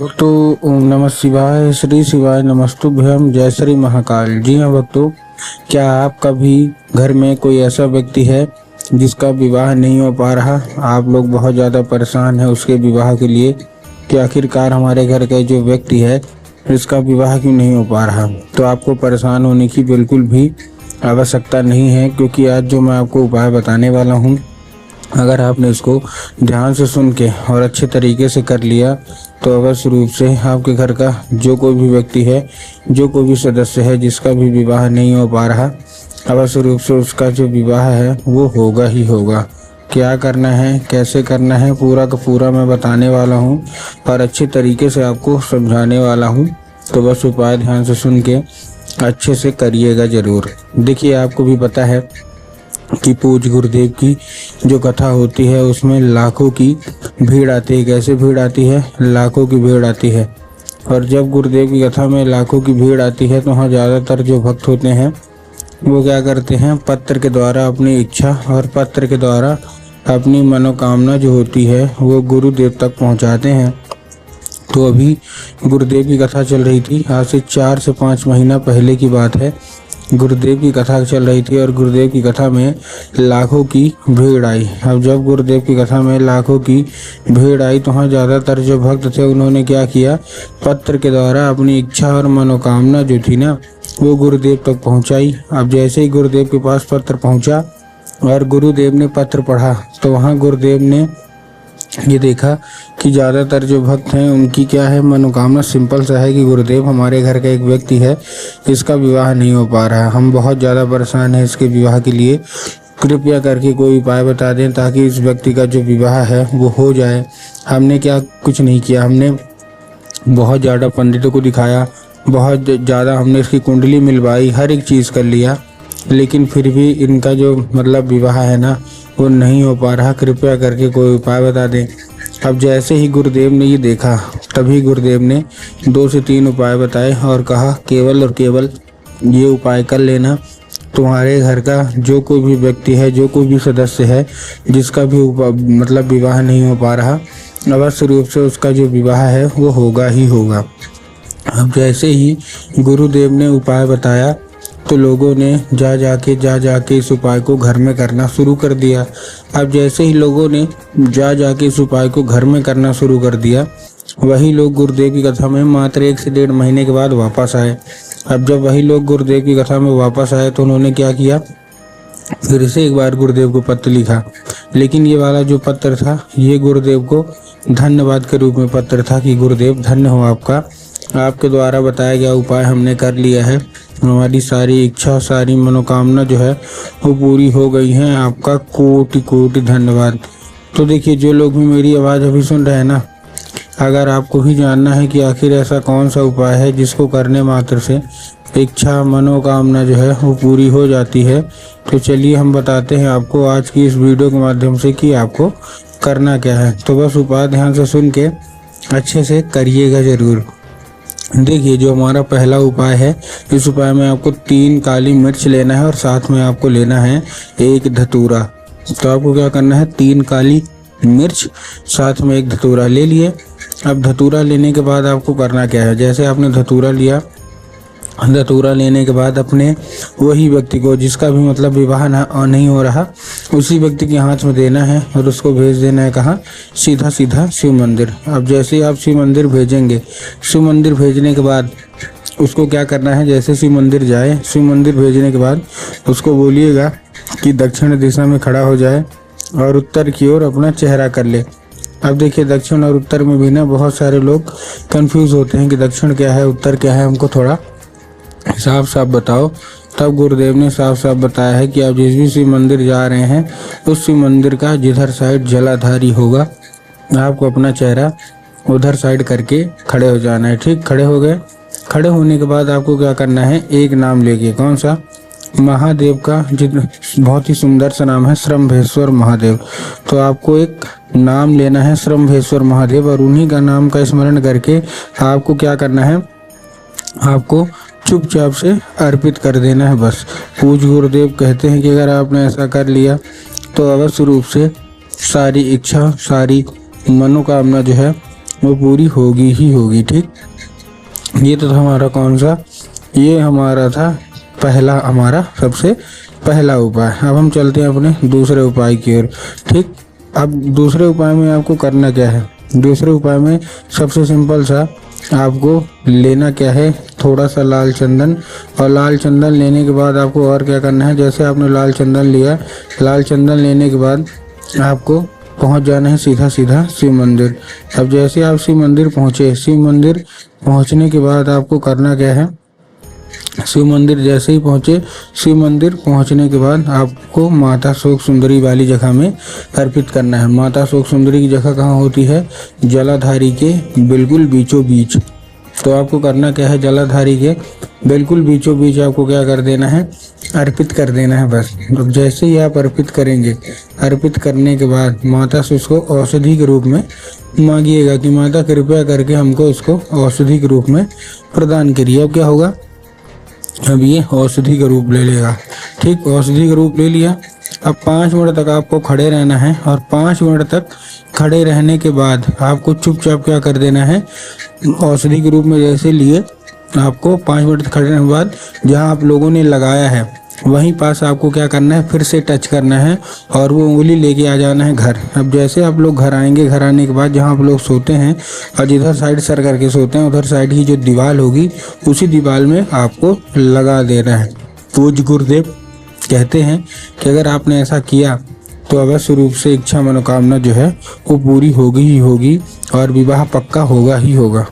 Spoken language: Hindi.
भक्तों, ओम नमः शिवाय, श्री शिवाय नमस्तुभ्यम, जय श्री महाकाल। जी हाँ भक्तों, क्या आप कभी घर में कोई ऐसा व्यक्ति है जिसका विवाह नहीं हो पा रहा? आप लोग बहुत ज़्यादा परेशान हैं उसके विवाह के लिए कि आखिरकार हमारे घर का जो व्यक्ति है इसका विवाह क्यों नहीं हो पा रहा। तो आपको परेशान होने की बिल्कुल भी आवश्यकता नहीं है, क्योंकि आज जो मैं आपको उपाय बताने वाला हूँ, अगर आपने इसको ध्यान से सुन के और अच्छे तरीके से कर लिया तो अवश्य रूप से आपके घर का जो कोई भी व्यक्ति है, जो कोई भी सदस्य है जिसका भी विवाह नहीं हो पा रहा, अवश्य रूप से उसका जो विवाह है वो होगा ही होगा। क्या करना है, कैसे करना है, पूरा का पूरा मैं बताने वाला हूँ और अच्छे तरीके से आपको समझाने वाला हूँ। तो बस उपाय ध्यान से सुन के अच्छे से करिएगा ज़रूर। देखिए, आपको भी पता है कि पूज गुरुदेव की जो कथा होती है उसमें लाखों की भीड़ आती है। कैसे भीड़ आती है? लाखों की भीड़ आती है। और जब गुरुदेव की कथा में लाखों की भीड़ आती है तो वहाँ ज़्यादातर जो भक्त होते हैं वो क्या करते हैं, पत्र के द्वारा अपनी इच्छा और पत्र के द्वारा अपनी मनोकामना जो होती है वो गुरुदेव तक पहुँचाते हैं। तो अभी गुरुदेव की कथा चल रही थी, आज से 4 से 5 महीना पहले की बात है। गुरुदेव की कथा चल रही थी और गुरुदेव की कथा में लाखों की भीड़ आई। अब जब गुरुदेव की कथा में लाखों की भीड़ आई तो वहाँ ज़्यादातर जो भक्त थे उन्होंने क्या किया, पत्र के द्वारा अपनी इच्छा और मनोकामना जो थी ना वो गुरुदेव तक पहुँचाई। अब जैसे ही गुरुदेव के पास पत्र पहुँचा और गुरुदेव ने पत्र पढ़ा तो वहाँ गुरुदेव ने ये देखा कि ज़्यादातर जो भक्त हैं उनकी क्या है, मनोकामना सिंपल सा है कि गुरुदेव, हमारे घर का एक व्यक्ति है इसका विवाह नहीं हो पा रहा, हम बहुत ज़्यादा परेशान हैं इसके विवाह के लिए, कृपया करके कोई उपाय बता दें ताकि इस व्यक्ति का जो विवाह है वो हो जाए। हमने क्या कुछ नहीं किया, हमने बहुत ज़्यादा पंडितों को दिखाया, बहुत ज़्यादा हमने इसकी कुंडली मिलवाई, हर एक चीज़ कर लिया, लेकिन फिर भी इनका जो विवाह है ना वो नहीं हो पा रहा, कृपया करके कोई उपाय बता दें। अब जैसे ही गुरुदेव ने ये देखा तभी गुरुदेव ने 2 से 3 उपाय बताए और कहा केवल और केवल ये उपाय कर लेना, तुम्हारे घर का जो कोई भी व्यक्ति है, जो कोई भी सदस्य है जिसका भी विवाह नहीं हो पा रहा, अवश्य रूप से उसका जो विवाह है वो होगा ही होगा। अब जैसे ही गुरुदेव ने उपाय बताया तो लोगों ने जा जाके इस उपाय को घर में करना शुरू कर दिया। अब जैसे ही लोगों ने जा जाके इस उपाय को घर में करना शुरू कर दिया, वही लोग गुरुदेव की कथा में मात्र 1 से 1.5 महीने के बाद वापस आए। अब जब वही लोग गुरुदेव की कथा में वापस आए तो उन्होंने क्या किया, फिर से एक बार गुरुदेव को पत्र लिखा, लेकिन ये वाला जो पत्र था ये गुरुदेव को धन्यवाद के रूप में पत्र था कि गुरुदेव धन्य हो आपका, आपके द्वारा बताया गया उपाय हमने कर लिया है, हमारी सारी इच्छा सारी मनोकामना जो है वो पूरी हो गई है, आपका कोटि कोटि धन्यवाद। तो देखिए, जो लोग भी मेरी आवाज़ अभी सुन रहे हैं ना, अगर आपको भी जानना है कि आखिर ऐसा कौन सा उपाय है जिसको करने मात्र से इच्छा मनोकामना जो है वो पूरी हो जाती है, तो चलिए हम बताते हैं आपको आज की इस वीडियो के माध्यम से कि आपको करना क्या है। तो बस उपाय ध्यान से सुन के अच्छे से करिएगा ज़रूर। देखिए, जो हमारा पहला उपाय है, इस उपाय में आपको 3 काली मिर्च लेना है और साथ में आपको लेना है 1 धतूरा। तो आपको क्या करना है, 3 काली मिर्च साथ में 1 धतूरा ले लिए। अब धतूरा लेने के बाद आपको करना क्या है, जैसे आपने धतूरा लिया, धतूरा लेने के बाद अपने वही व्यक्ति को जिसका भी विवाह नहीं हो रहा, उसी व्यक्ति के हाथ में देना है और उसको भेज देना है कहाँ, सीधा सीधा शिव मंदिर। अब जैसे ही आप शिव मंदिर भेजेंगे, शिव मंदिर भेजने के बाद उसको क्या करना है, जैसे शिव मंदिर जाए, शिव मंदिर भेजने के बाद उसको बोलिएगा कि दक्षिण दिशा में खड़ा हो जाए और उत्तर की ओर अपना चेहरा कर ले। अब देखिए, दक्षिण और उत्तर में भी ना बहुत सारे लोग कंफ्यूज होते हैं कि दक्षिण क्या है उत्तर क्या है, हमको थोड़ा साफ साफ बताओ। तब गुरुदेव ने साफ साफ बताया है कि आप जिस भी शिव मंदिर जा रहे हैं उस शिव मंदिर का जिधर साइड जलाधारी होगा, आपको अपना चेहरा उधर साइड करके खड़े हो जाना है। ठीक, खड़े हो गए। खड़े होने के बाद आपको क्या करना है, एक नाम लेके, कौन सा, महादेव का बहुत ही सुंदर सा नाम है श्रम्भेश्वर महादेव। तो आपको एक नाम लेना है श्रम्भेश्वर महादेव और उन्हीं का नाम का स्मरण करके आपको क्या करना है, आपको चुपचाप से अर्पित कर देना है बस। पूज गुरुदेव कहते हैं कि अगर आपने ऐसा कर लिया तो अवश्य रूप से सारी इच्छा सारी मनोकामना जो है वो पूरी होगी ही होगी। ठीक, ये तो था हमारा कौन सा, ये हमारा था पहला, हमारा सबसे पहला उपाय। अब हम चलते हैं अपने दूसरे उपाय की ओर। ठीक, अब दूसरे उपाय में आपको करना क्या है, दूसरे उपाय में सबसे सिंपल सा आपको लेना क्या है, थोड़ा सा लाल चंदन। और लाल चंदन लेने के बाद आपको और क्या करना है, जैसे आपने लाल चंदन लिया, लाल चंदन लेने के बाद आपको पहुंच जाना है सीधा सीधा शिव मंदिर। अब जैसे आप शिव मंदिर पहुंचे, शिव मंदिर पहुंचने के बाद आपको करना क्या है, शिव मंदिर जैसे ही पहुंचे, शिव मंदिर पहुंचने के बाद आपको माता शोक सुंदरी वाली जगह में अर्पित करना है। माता शोक सुंदरी की जगह कहाँ होती है, जलाधारी के बिल्कुल बीचों बीच। तो आपको करना क्या है, जलाधारी के बिल्कुल बीचों बीच आपको क्या कर देना है, अर्पित कर देना है बस। अब जैसे ही आप अर्पित करेंगे, अर्पित करने के बाद माता से उसको औषधि के रूप में मांगिएगा कि माता कृपया करके हमको इसको औषधि के रूप में प्रदान करिए। अब क्या होगा, अब ये औषधि का रूप ले लेगा। ठीक, औषधि का रूप ले लिया। अब 5 मिनट तक आपको खड़े रहना है, और 5 मिनट तक खड़े रहने के बाद आपको चुपचाप क्या कर देना है, औषधि के रूप में जैसे लिए, आपको 5 मिनट खड़े रहने के बाद जहाँ आप लोगों ने लगाया है वहीं पास आपको क्या करना है, फिर से टच करना है और वो उंगली लेके आ जाना है घर। अब जैसे आप लोग घर आएंगे, घर आने के बाद जहाँ आप लोग सोते हैं और जिधर साइड सर करके सोते हैं उधर साइड की जो दीवार होगी उसी दीवार में आपको लगा देना है। पूज्य गुरुदेव कहते हैं कि अगर आपने ऐसा किया तो अवश्य रूप से इच्छा मनोकामना जो है वो पूरी होगी ही होगी और विवाह पक्का होगा ही होगा।